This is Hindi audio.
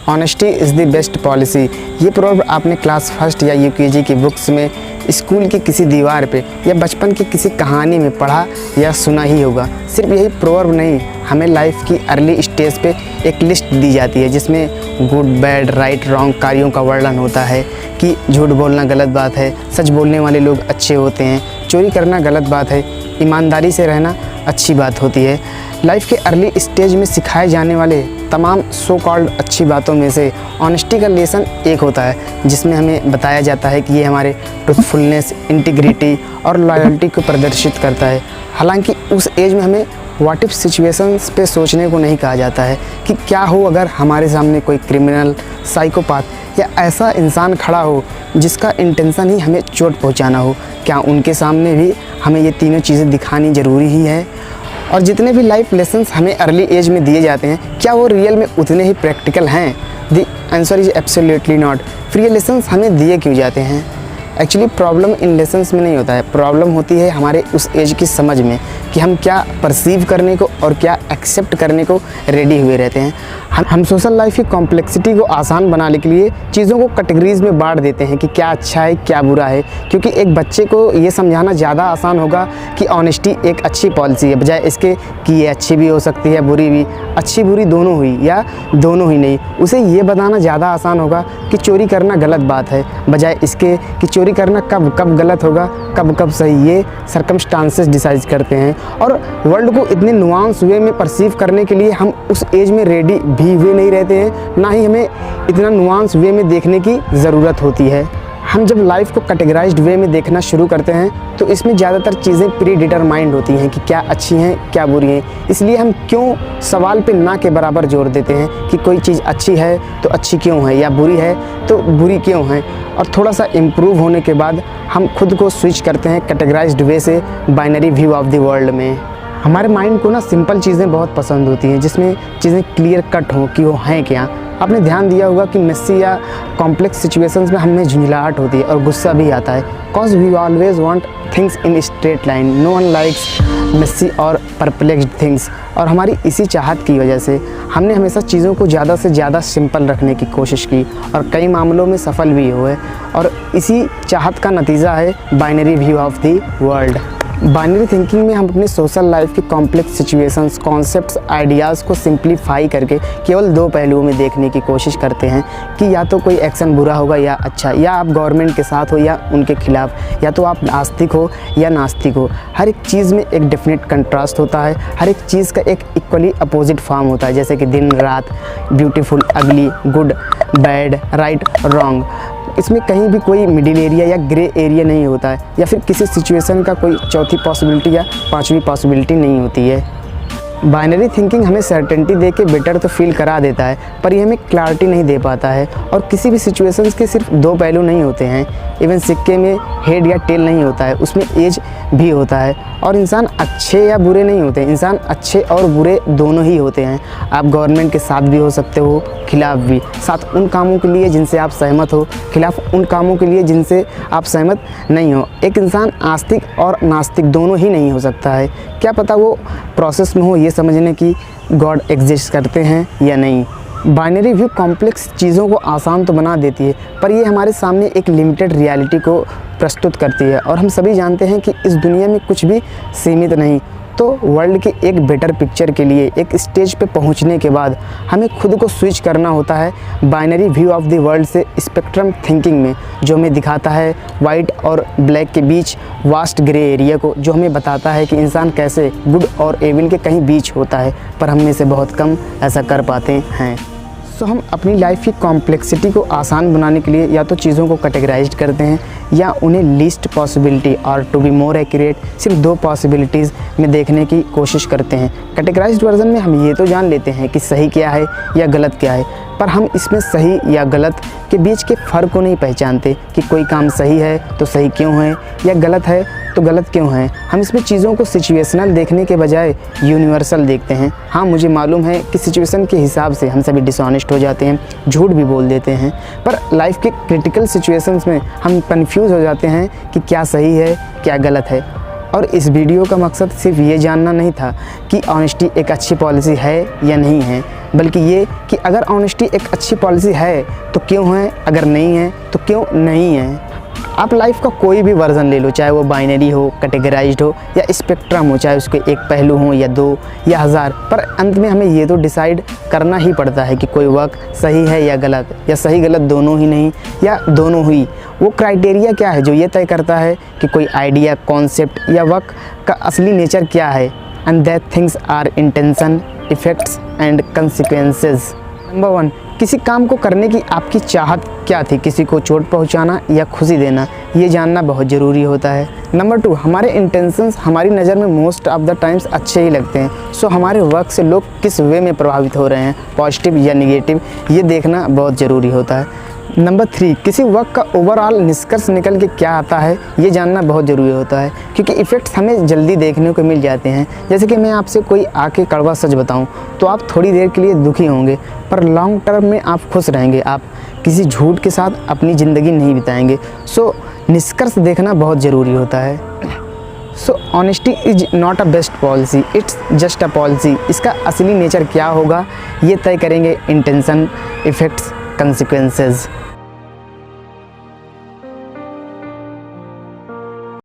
Honesty is the best policy. ये प्रोवर्ब आपने क्लास फर्स्ट या यूकेजी की बुक्स में, स्कूल की किसी दीवार पे या बचपन की किसी कहानी में पढ़ा या सुना ही होगा। सिर्फ यही प्रोवर्ब नहीं, हमें लाइफ की अर्ली स्टेज पे एक लिस्ट दी जाती है जिसमें गुड, बैड, राइट, रॉन्ग कार्यों का वर्णन होता है कि झूठ बोलना गलत बात है, सच बोलने वाले लोग अच्छे होते हैं, चोरी करना गलत बात है, ईमानदारी से रहना अच्छी बात होती है। लाइफ के अर्ली स्टेज में सिखाए जाने वाले तमाम सो कॉल्ड अच्छी बातों में से ऑनेस्टी का लेसन एक होता है, जिसमें हमें बताया जाता है कि ये हमारे ट्रूथफुलनेस, इंटीग्रिटी और लॉयल्टी को प्रदर्शित करता है। हालांकि उस एज में हमें व्हाट इफ सिचुएशंस पे सोचने को नहीं कहा जाता है कि क्या हो अगर हमारे सामने कोई क्रिमिनल, साइकोपाथ या ऐसा इंसान खड़ा हो जिसका इंटेंशन ही हमें चोट पहुंचाना हो। क्या उनके सामने भी हमें ये तीनों चीज़ें दिखानी ज़रूरी ही है? और जितने भी लाइफ लेसन्स हमें अर्ली एज में दिए जाते हैं, क्या वो रियल में उतने ही प्रैक्टिकल हैं? The answer is absolutely not. फिर ये लेसन्स हमें दिए क्यों जाते हैं? एक्चुअली प्रॉब्लम इन लेसन्स में नहीं होता है, प्रॉब्लम होती है हमारे उस एज की समझ में कि हम क्या परसीव करने को और क्या एक्सेप्ट करने को रेडी हुए रहते हैं। हम सोशल लाइफ की कॉम्प्लेक्सिटी को आसान बनाने के लिए चीज़ों को कैटेगरीज में बांट देते हैं कि क्या अच्छा है, क्या बुरा है, क्योंकि एक बच्चे को ये समझाना ज़्यादा आसान होगा कि ऑनेस्टी एक अच्छी पॉलिसी है, बजाय इसके कि ये अच्छी भी हो सकती है, बुरी भी, अच्छी बुरी दोनों हुई या दोनों ही नहीं। उसे ये बताना ज़्यादा आसान होगा कि चोरी करना गलत बात है, बजाय इसके कि चोरी करना कब कब गलत होगा, कब कब सही, ये सर्कमस्टांसेस डिसाइड करते हैं। और वर्ल्ड को इतने नुआंस वे में परसीव करने के लिए हम उस एज में रेडी भी हुए नहीं रहते हैं, ना ही हमें इतना नुआंस वे में देखने की ज़रूरत होती है। हम जब लाइफ को कैटेगराइज्ड वे में देखना शुरू करते हैं तो इसमें ज़्यादातर चीज़ें प्री डिटरमाइंड होती हैं कि क्या अच्छी हैं, क्या बुरी हैं। इसलिए हम क्यों सवाल पे ना के बराबर जोर देते हैं कि कोई चीज़ अच्छी है तो अच्छी क्यों है, या बुरी है तो बुरी क्यों है। और थोड़ा सा इम्प्रूव होने के बाद हम खुद को स्विच करते हैं कैटेगराइज्ड वे से binary view of the world में। हमारे माइंड को ना सिंपल चीज़ें बहुत पसंद होती हैं, जिसमें चीज़ें क्लियर कट हों कि वो हैं क्या। आपने ध्यान दिया होगा कि मेसी या कॉम्प्लेक्स सिचुएशंस में हमें झुंझलाहट होती है और गुस्सा भी आता है, cause we always want things in straight line. No one likes messy और परप्लेक्स्ड थिंग्स। और हमारी इसी चाहत की वजह से हमने हमेशा चीज़ों को ज़्यादा से ज़्यादा सिंपल रखने की कोशिश की और कई मामलों में सफल भी हुए। और इसी चाहत का नतीजा है binary view of the world. Binary thinking में हम अपनी सोशल लाइफ की कॉम्प्लेक्स सिचुएशंस, कॉन्सेप्ट्स, आइडियाज़ को सिंप्लीफाई करके केवल दो पहलुओं में देखने की कोशिश करते हैं कि या तो कोई एक्शन बुरा होगा या अच्छा, या आप गवर्नमेंट के साथ हो या उनके खिलाफ, या तो आप आस्तिक हो या नास्तिक हो। हर एक चीज़ में एक डेफिनेट कंट्रास्ट होता है, हर एक चीज़ का एक इक्वली अपोजिट फॉर्म होता है, जैसे कि दिन रात, ब्यूटीफुल, अगली, गुड, बैड, राइट, रॉन्ग। इसमें कहीं भी कोई मिडिल एरिया या ग्रे एरिया नहीं होता है, या फिर किसी सिचुएशन का कोई चौथी पॉसिबिलिटी या पांचवी पॉसिबिलिटी नहीं होती है। बाइनरी थिंकिंग हमें सर्टेनिटी दे के बेटर तो फील करा देता है, पर ये हमें क्लैरिटी नहीं दे पाता है। और किसी भी सिचुएशंस के सिर्फ दो पहलू नहीं होते हैं। इवन सिक्के में हेड या टेल नहीं होता है, उसमें एज भी होता है। और इंसान अच्छे या बुरे नहीं होते, इंसान अच्छे और बुरे दोनों ही होते हैं। आप गवर्नमेंट के साथ भी हो सकते हो, खिलाफ भी। साथ उन कामों के लिए जिनसे आप सहमत हो, खिलाफ उन कामों के लिए जिनसे आप सहमत नहीं हो। एक इंसान आस्तिक और नास्तिक दोनों ही नहीं हो सकता है। क्या पता वो प्रोसेस में हो ये समझने की गॉड एग्जिस्ट करते हैं या नहीं। बाइनरी व्यू कॉम्प्लेक्स चीज़ों को आसान तो बना देती है, पर ये हमारे सामने एक लिमिटेड रियलिटी को प्रस्तुत करती है। और हम सभी जानते हैं कि इस दुनिया में कुछ भी सीमित नहीं। तो वर्ल्ड के एक बेटर पिक्चर के लिए एक स्टेज पे पहुंचने के बाद हमें खुद को स्विच करना होता है binary view of the world से स्पेक्ट्रम थिंकिंग में, जो हमें दिखाता है वाइट और ब्लैक के बीच वास्ट ग्रे एरिया को, जो हमें बताता है कि इंसान कैसे गुड और एविल के कहीं बीच होता है, पर हम में से बहुत कम ऐसा कर पाते हैं। सो हम अपनी लाइफ की कॉम्प्लेक्सिटी को आसान बनाने के लिए या तो चीज़ों को कैटेगराइज करते हैं या उन्हें लीस्ट पॉसिबिलिटी और टू बी मोर एक्यूरेट सिर्फ दो पॉसिबिलिटीज़ में देखने की कोशिश करते हैं। कैटेगराइज्ड वर्जन में हम ये तो जान लेते हैं कि सही क्या है या गलत क्या है, पर हम इसमें सही या गलत के बीच के फ़र्क को नहीं पहचानते कि कोई काम सही है तो सही क्यों है, या गलत है तो गलत क्यों है। हम इसमें चीज़ों को सिचुएशनल देखने के बजाय यूनिवर्सल देखते हैं। हाँ, मुझे मालूम है कि सिचुएशन के हिसाब से हम सभी डिसऑनेस्ट हो जाते हैं, झूठ भी बोल देते हैं, पर लाइफ के क्रिटिकल सिचुएशंस में हम कंफ्यूज हो जाते हैं कि क्या सही है क्या गलत है। और इस वीडियो का मकसद सिर्फ ये जानना नहीं था कि ऑनेस्टी एक अच्छी पॉलिसी है या नहीं है, बल्कि ये कि अगर ऑनेस्टी एक अच्छी पॉलिसी है तो क्यों है, अगर नहीं है तो क्यों नहीं है। आप लाइफ का कोई भी वर्जन ले लो, चाहे वो बाइनरी हो, कैटेगराइज्ड हो या स्पेक्ट्रम हो, चाहे उसके एक पहलू हो या 2 या 1000, पर अंत में हमें ये तो डिसाइड करना ही पड़ता है कि कोई वर्क सही है या गलत, या सही गलत दोनों ही नहीं या दोनों ही। वो क्राइटेरिया क्या है जो ये तय करता है कि कोई आइडिया, कॉन्सेप्ट या वर्क का असली नेचर क्या है। And that things are intention, effects and consequences. Number 1, किसी काम को करने की आपकी चाहत क्या थी, किसी को चोट पहुंचाना या खुशी देना, ये जानना बहुत ज़रूरी होता है। नंबर 2, हमारे इंटेंशंस हमारी नज़र में मोस्ट ऑफ द टाइम्स अच्छे ही लगते हैं, सो हमारे वर्क से लोग किस वे में प्रभावित हो रहे हैं, पॉजिटिव या निगेटिव, ये देखना बहुत ज़रूरी होता है। नंबर 3, किसी वर्क का ओवरऑल निष्कर्ष निकल के क्या आता है, ये जानना बहुत ज़रूरी होता है, क्योंकि इफ़ेक्ट्स हमें जल्दी देखने को मिल जाते हैं। जैसे कि मैं आपसे कोई आके कड़वा सच बताऊं तो आप थोड़ी देर के लिए दुखी होंगे, पर लॉन्ग टर्म में आप खुश रहेंगे, आप किसी झूठ के साथ अपनी ज़िंदगी नहीं बिताएंगे। सो निष्कर्ष देखना बहुत ज़रूरी होता है। So honesty is not a best policy, it's just a policy. इसका असली नेचर क्या होगा ये तय करेंगे इंटेंशन, इफ़ेक्ट्स, कंसिक्वेंसेस।